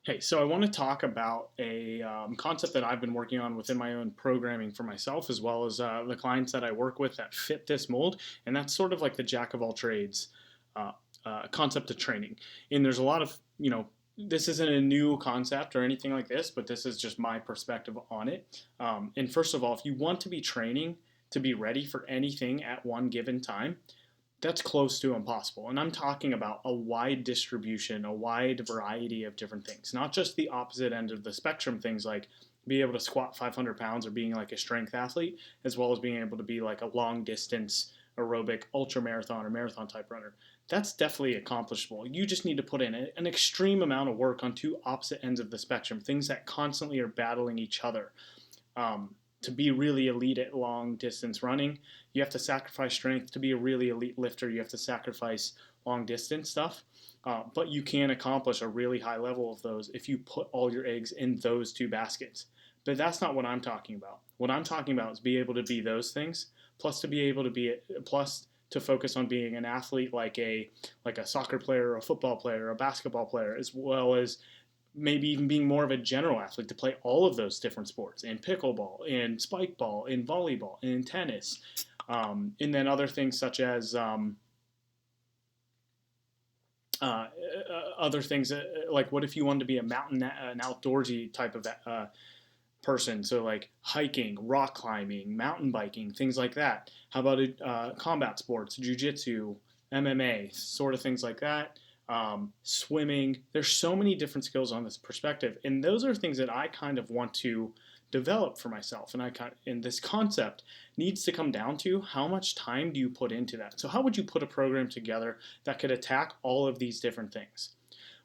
Hey, so I want to talk about a concept that I've been working on within my own programming for myself, as well as the clients that I work with that fit this mold, and that's sort of like the jack of all trades uh, concept of training. And there's a lot of, this isn't a new concept or anything like this, but this is just my perspective on it. And first of all, if you want to be training to be ready for anything at one given time, that's close to impossible. And I'm talking about a wide distribution, a wide variety of different things, not just the opposite end of the spectrum things like be able to squat 500 pounds or being like a strength athlete, as well as being able to be like a long distance aerobic ultra marathon or marathon type runner. That's definitely accomplishable. You just need to put in an extreme amount of work on two opposite ends of the spectrum, things that constantly are battling each other. To be really elite at long distance running, you have to sacrifice strength. To be a really elite lifter, you have to sacrifice long distance stuff. But you can accomplish a really high level of those if you put all your eggs in those two baskets. But that's not what I'm talking about. What I'm talking about is be able to be those things, plus to be able to be, plus to focus on being an athlete like a soccer player or a football player or a basketball player, as well as maybe even being more of a general athlete to play all of those different sports in pickleball, in spike ball, in volleyball, in tennis, and then other things such as other things like what if you wanted to be a mountain, an outdoorsy type of person? So like hiking, rock climbing, mountain biking, things like that. How about combat sports, jujitsu, MMA, sort of things like that. Swimming. There's so many different skills on this perspective, and those are things that I kind of want to develop for myself. And this concept needs to come down to how much time do you put into that. So how would you put a program together that could attack all of these different things?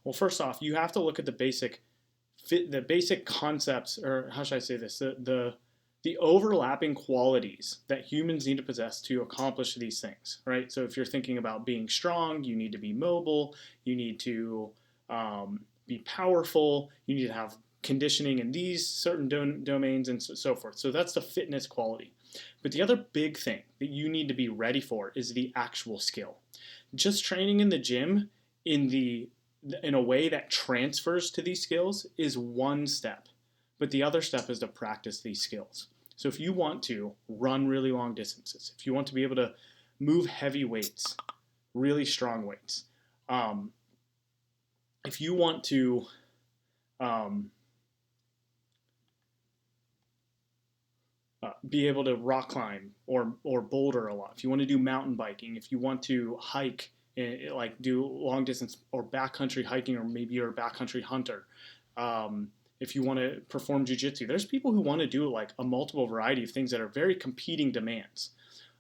Well, first off, you have to look at the basic concepts, or how should I say this, the overlapping qualities that humans need to possess to accomplish these things, right? So if you're thinking about being strong, you need to be mobile, you need to be powerful, you need to have conditioning in these certain domains, and so forth. So that's the fitness quality. But the other big thing that you need to be ready for is the actual skill. Just training in the gym in the in a way that transfers to these skills is one step, but the other step is to practice these skills. So if you want to run really long distances, if you want to be able to move heavy weights, really strong weights, um, if you want to um, be able to rock climb or boulder a lot, if you want to do mountain biking, if you want to hike, like do long distance or backcountry hiking, or maybe you're a backcountry hunter. If you want to perform jujitsu, there's people who want to do like a multiple variety of things that are very competing demands.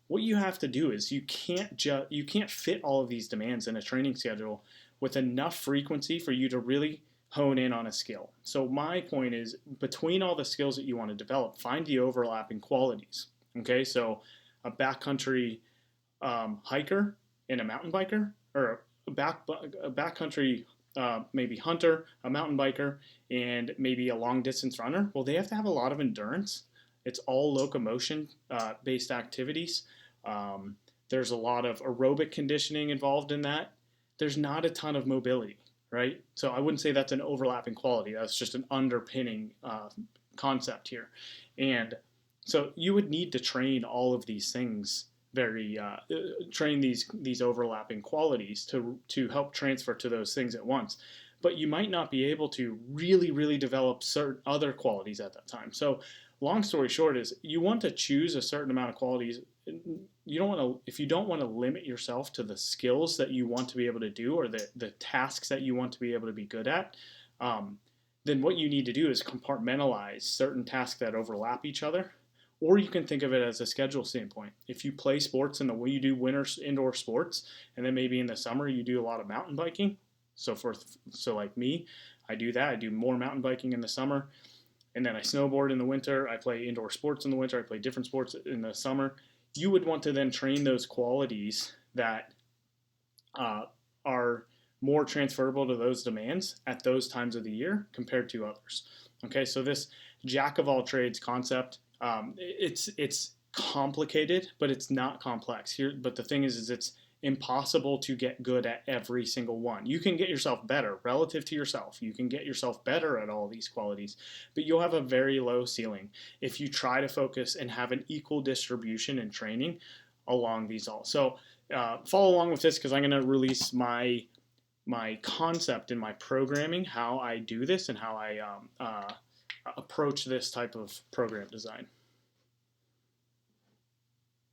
What you have to do is you can't fit all of these demands in a training schedule with enough frequency for you to really hone in on a skill. So my point is, between all the skills that you want to develop, find the overlapping qualities. Okay, so a backcountry hiker and a mountain biker, or a backcountry maybe hunter, a mountain biker, and maybe a long distance runner. Well, they have to have a lot of endurance. It's all locomotion based activities. Um, there's a lot of aerobic conditioning involved in that. There's not a ton of mobility, right? So I wouldn't say that's an overlapping quality. That's just an underpinning concept here. And so you would need to train all of these things very train these overlapping qualities to help transfer to those things at once. But you might not be able to really develop certain other qualities at that time. So long story short is you want to choose a certain amount of qualities. You don't want to, if you don't want to limit yourself to the skills that you want to be able to do, or the tasks that you want to be able to be good at, um, then what you need to do is compartmentalize certain tasks that overlap each other. Or you can think of it as a schedule standpoint. If you play sports in the way you do winter indoor sports, and then maybe in the summer you do a lot of mountain biking. So like me, I do that. I do more mountain biking in the summer, and then I snowboard in the winter. I play indoor sports in the winter. I play different sports in the summer. You would want to then train those qualities that uh, are more transferable to those demands at those times of the year compared to others. Okay, so this jack of all trades concept, it's complicated, but it's not complex here. But the thing is it's impossible to get good at every single one. You can get yourself better relative to yourself. You can get yourself better at all these qualities, but you'll have a very low ceiling if you try to focus and have an equal distribution in training along these all. So follow along with this because I'm going to release my concept in my programming, how I do this and how I approach this type of program design.